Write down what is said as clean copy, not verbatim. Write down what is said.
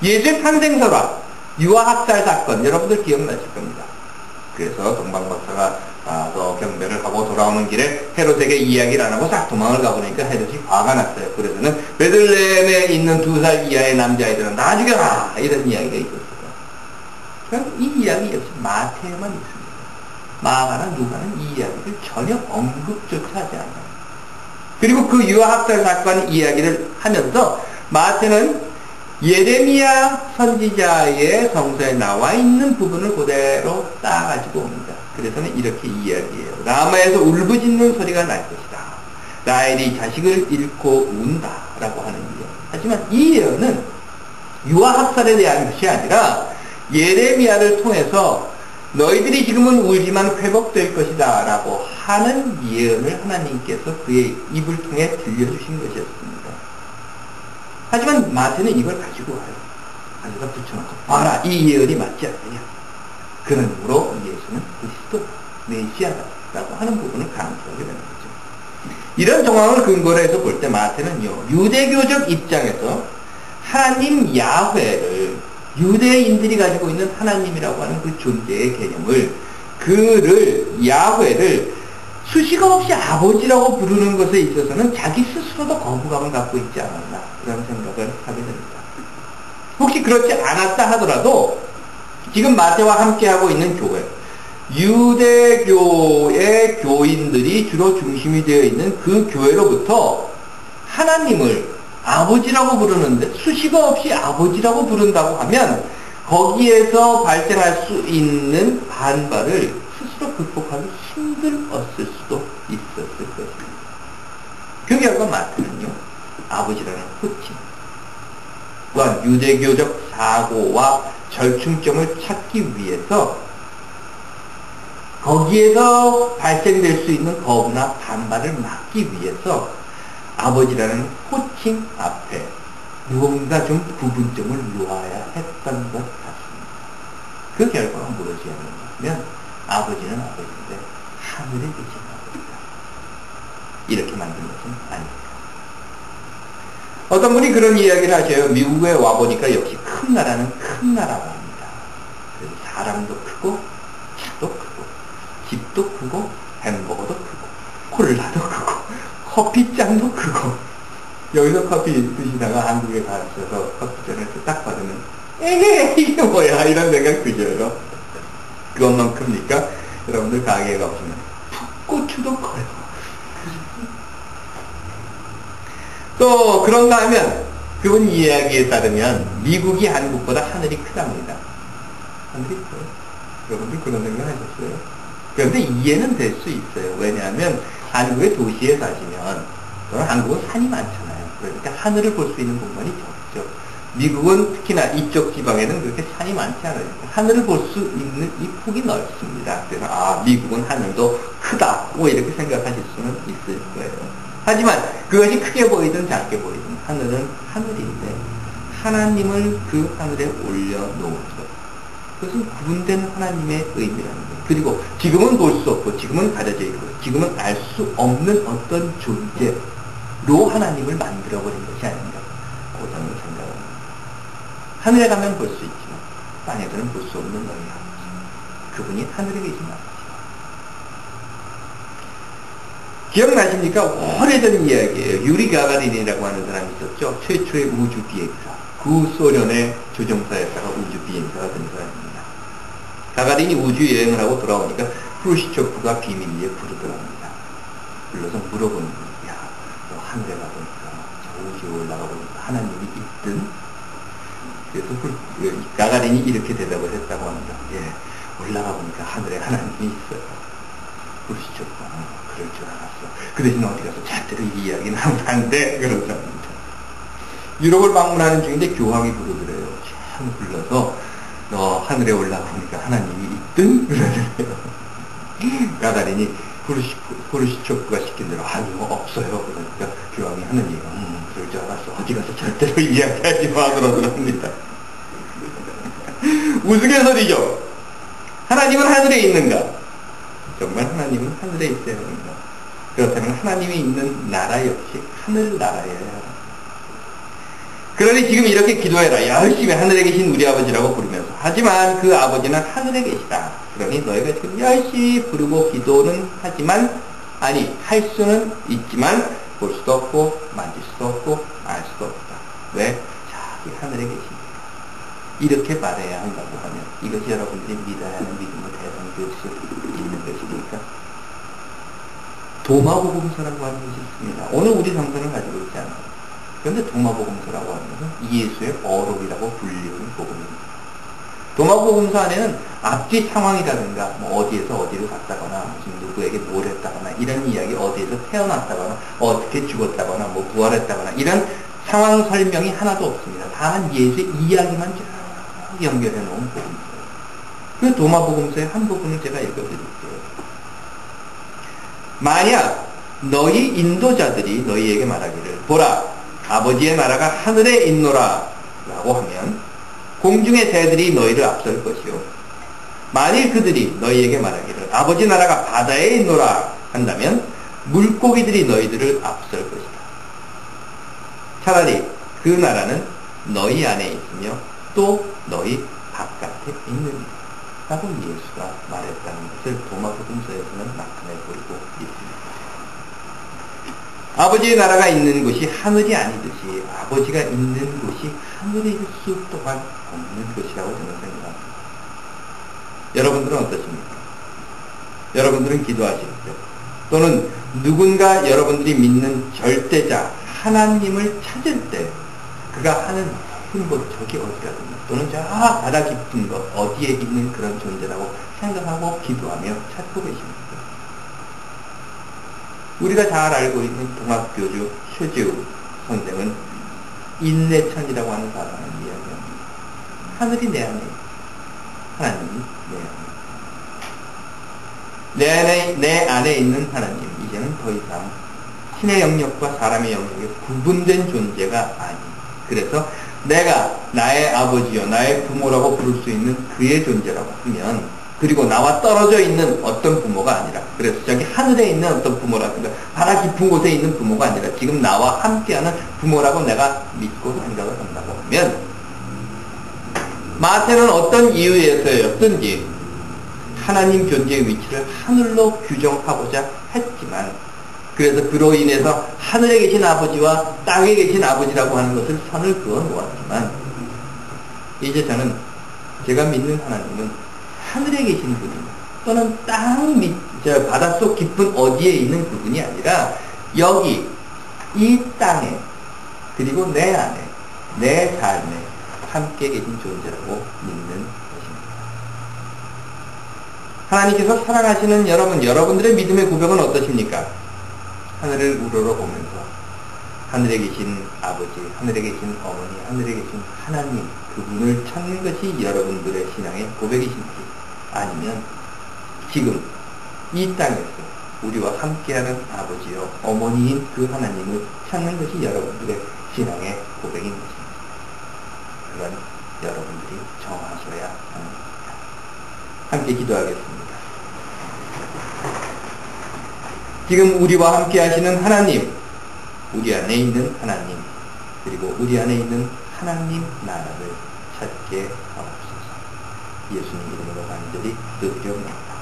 예수의 탄생설화, 유아학살 사건, 여러분들 기억나실 겁니다. 그래서 동방박사가 가서 경배를 하고 돌아오는 길에 헤롯에게 이야기를 안 하고 싹 도망을 가보니까 헤롯이 화가 났어요. 그래서는 베들레헴에 있는 2살 이하의 남자아이들은 다 죽여라! 이런 이야기가 있었어요. 그럼 이 이야기 역시 마태에만 있습니다. 마가나 누가는 이 이야기를 전혀 언급조차 하지 않아요. 그리고 그 유아학살 사건 이야기를 하면서 마태는 예레미야 선지자의 성서에 나와 있는 부분을 그대로 따가지고 옵니다. 그래서는 이렇게 이야기해요. 라마에서 울부짖는 소리가 날 것이다. 라헬이 자식을 잃고 운다. 라고 하는 예언. 하지만 이 예언은 유아학살에 대한 것이 아니라 예레미야를 통해서 너희들이 지금은 울지만 회복될 것이다. 라고 하는 예언을 하나님께서 그의 입을 통해 들려주신 것이었습니다. 하지만 마태는 이걸 가지고 와요. 가져다 붙여놓고 봐라, 이 예언이 맞지 않느냐. 그런 이유로 예수는 그리스도, 메시아다라고 하는 부분을 강조하게 되는 거죠. 이런 정황을 근거로 해서 볼 때 마태는요, 유대교적 입장에서 하나님 야훼를, 유대인들이 가지고 있는 하나님이라고 하는 그 존재의 개념을, 그를, 야훼를 수식어 없이 아버지라고 부르는 것에 있어서는 자기 스스로도 거부감을 갖고 있지 않았나 그런 생각을 하게 됩니다. 혹시 그렇지 않았다 하더라도 지금 마태와 함께하고 있는 교회, 유대교의 교인들이 주로 중심이 되어 있는 그 교회로부터 하나님을 아버지라고 부르는데 수식어 없이 아버지라고 부른다고 하면 거기에서 발생할 수 있는 반발을 스스로 극복하기 힘들었을 수도 있었을 것입니다. 그 결과 마태는요, 아버지라는 호칭, 또한 유대교적 사고와 절충점을 찾기 위해서 거기에서 발생될 수 있는 거부나 반발을 막기 위해서 아버지라는 호칭 앞에 무언가 좀 구분점을 놓아야 했던 것 같습니다. 그 결과가 무엇이었냐면 아버지는 아버지인데 하늘에 계신 아버지다. 이렇게 만든 것은 아닙니다. 어떤 분이 그런 이야기를 하셔요. 미국에 와보니까 역시 큰 나라는 큰 나라고 합니다. 그래서 사람도 크고 차도 크고 집도 크고 햄버거도 크고 콜라도 크고 커피잔도 크고. 여기서 커피 드시다가 한국에 가셔서 커피잔을 딱 받으면 에헤 이게 뭐야 이런 생각 드셔요. 그것만 큽니까? 여러분들 가게에 가보시면 풋고추도 커요. 또 그런가 하면 그분 이야기에 따르면 미국이 한국보다 하늘이 크답니다. 하늘이 커요. 여러분들 그런 생각 하셨어요? 그런데 이해는 될 수 있어요. 왜냐하면 한국의 도시에 사시면 또는 한국은 산이 많잖아요. 그러니까 하늘을 볼 수 있는 공간이 적죠. 미국은 특히나 이쪽 지방에는 그렇게 산이 많지 않아요. 하늘을 볼 수 있는 이 폭이 넓습니다. 그래서 미국은 하늘도 크다 뭐 이렇게 생각하실 수는 있을 거예요. 하지만 그것이 크게 보이든 작게 보이든 하늘은 하늘인데 하나님을 그 하늘에 올려놓은 것, 그것은 구분된 하나님의 의미라는 거예요. 그리고 지금은 볼 수 없고 지금은 가려져 있고 지금은 알 수 없는 어떤 존재로 하나님을 만들어버린 것이 아닌가, 저는 생각합니다. 하늘에 가면 볼 수 있지만 땅에서는 볼 수 없는 너희 아버지, 그분이 하늘에 계신 아버지. 기억나십니까? 오래전 이야기예요. 유리 가가린이라고 하는 사람이 있었죠. 최초의 우주 비행사, 구소련의 조종사였다가 우주 비행사가 된 사람입니다. 가가린이 우주 여행을 하고 돌아오니까 프루시초프가 비밀리에 부르더랍니다. 불러서 물어보는 거예요. 야, 너 하늘에 가보니까 저 우주에 올라가 보니까 하나님이 있든? 그래서 가가린이 이렇게 대답을 했다고 합니다. 예, 올라가 보니까 하늘에 하나님이 있어요. 프루시초프가 그럴 줄 알았어. 그 대신 어디 가서 절대로 이 이야기는 하면 안 돼. 그러더랍니다. 유럽을 방문하는 중인데 교황이 부르더래요. 참 불러서 너 하늘에 올라가보니까 하나님이 있든? 그러더래요. 가가린이 프루시초프가 시킨 대로 아니요 없어요. 그러니까 교황이 하는 얘기가 그럴 줄 알았어. 어디 가서 절대로 이야기하지 마. 그러더랍니다. 우스갯소리죠. 하나님은 하늘에 있는가? 정말 하나님은 하늘에 있어야 합니다. 그렇다면 하나님이 있는 나라 역시 하늘나라여야 합니다. 그러니 지금 이렇게 기도해라. 열심히 하늘에 계신 우리 아버지라고 부르면서. 하지만 그 아버지는 하늘에 계시다. 그러니 너희가 지금 열심히 부르고 기도는 하지만, 아니, 할 수는 있지만 볼 수도 없고 만질 수도 없고 알 수도 없다. 왜? 저기 하늘에 계십니다. 이렇게 말해야 한다고 하면 이것이 여러분들이 믿어야 하는 믿음의 대상될 수 있는 것이니까. 도마복음서라고 하는 것이 있습니다. 오늘 우리 성서는 가지고 있지 않아요. 그런데 도마복음서라고 하는 것은 예수의 어록이라고 불리우는 복음입니다. 도마복음서 안에는 앞뒤 상황이라든가 뭐 어디에서 어디로 갔다거나 무슨 누구에게 뭘 했다거나 이런 이야기, 어디에서 태어났다거나 어떻게 죽었다거나 뭐 부활했다거나 이런 상황 설명이 하나도 없습니다. 다만 예수의 이야기만 쭉 연결해 놓은 복음서예요. 그 도마복음서의 한 부분을 제가 읽어드릴게요. 만약 너희 인도자들이 너희에게 말하기를 보라 아버지의 나라가 하늘에 있노라 라고 하면 공중의 새들이 너희를 앞설 것이요 만일 그들이 너희에게 말하기를 아버지 나라가 바다에 있노라 한다면 물고기들이 너희들을 앞설 것이다. 차라리 그 나라는 너희 안에 있으며 또 너희 바깥에 있느니라 라고 예수가 말했다는 것을 도마복음서에서는 나타내 보이고 있습니다. 아버지의 나라가 있는 곳이 하늘이 아니듯이 아버지가 있는 곳이 하늘일 수 또한 없는 것이라고 저는 생각합니다. 여러분들은 어떠십니까? 여러분들은 기도하실 때 또는 누군가 여러분들이 믿는 절대자 하나님을 찾을 때 그가 하는 깊은 곳 저기 어디라든가 또는 저 바다 깊은 곳 어디에 있는 그런 존재라고 생각하고 기도하며 찾고 계십니까? 우리가 잘 알고 있는 동학교주 쇼지우 선생은 인내천이라고 하는 사람을 이야기합니다. 하늘이 내 안에 있다. 하나님이 내 안에 있는 하나님 이제는 더 이상 신의 영역과 사람의 영역이 구분된 존재가 아니. 그래서 내가 나의 아버지요 나의 부모라고 부를 수 있는 그의 존재라고 하면 그리고 나와 떨어져 있는 어떤 부모가 아니라 그래서 저기 하늘에 있는 어떤 부모라든가 바다 깊은 곳에 있는 부모가 아니라 지금 나와 함께하는 부모라고 내가 믿고 생각을 한다고 하면 마태는 어떤 이유에서였든지 하나님 존재의 위치를 하늘로 규정하고자 했지만 그래서 그로 인해서 하늘에 계신 아버지와 땅에 계신 아버지라고 하는 것을 선을 그어 놓았지만 이제 저는 제가 믿는 하나님은 하늘에 계신 분입니다. 또는 바닷속 깊은 어디에 있는 그분이 아니라 여기 이 땅에 그리고 내 안에 내 삶에 함께 계신 존재라고 믿는 것입니다. 하나님께서 사랑하시는 여러분들의 믿음의 고백은 어떠십니까? 하늘을 우러러보면서 하늘에 계신 아버지, 하늘에 계신 어머니, 하늘에 계신 하나님 그분을 찾는 것이 여러분들의 신앙의 고백이신지 아니면 지금 이 땅에서 우리와 함께하는 아버지요 어머니인 그 하나님을 찾는 것이 여러분들의 신앙의 고백인 것입니다. 그건 여러분들이 정하셔야 합니다. 함께 기도하겠습니다. 지금 우리와 함께 하시는 하나님, 우리 안에 있는 하나님, 그리고 우리 안에 있는 하나님 나라를 찾게 하옵소서. 예수님 이름으로 간절히 기도드려옵나이다.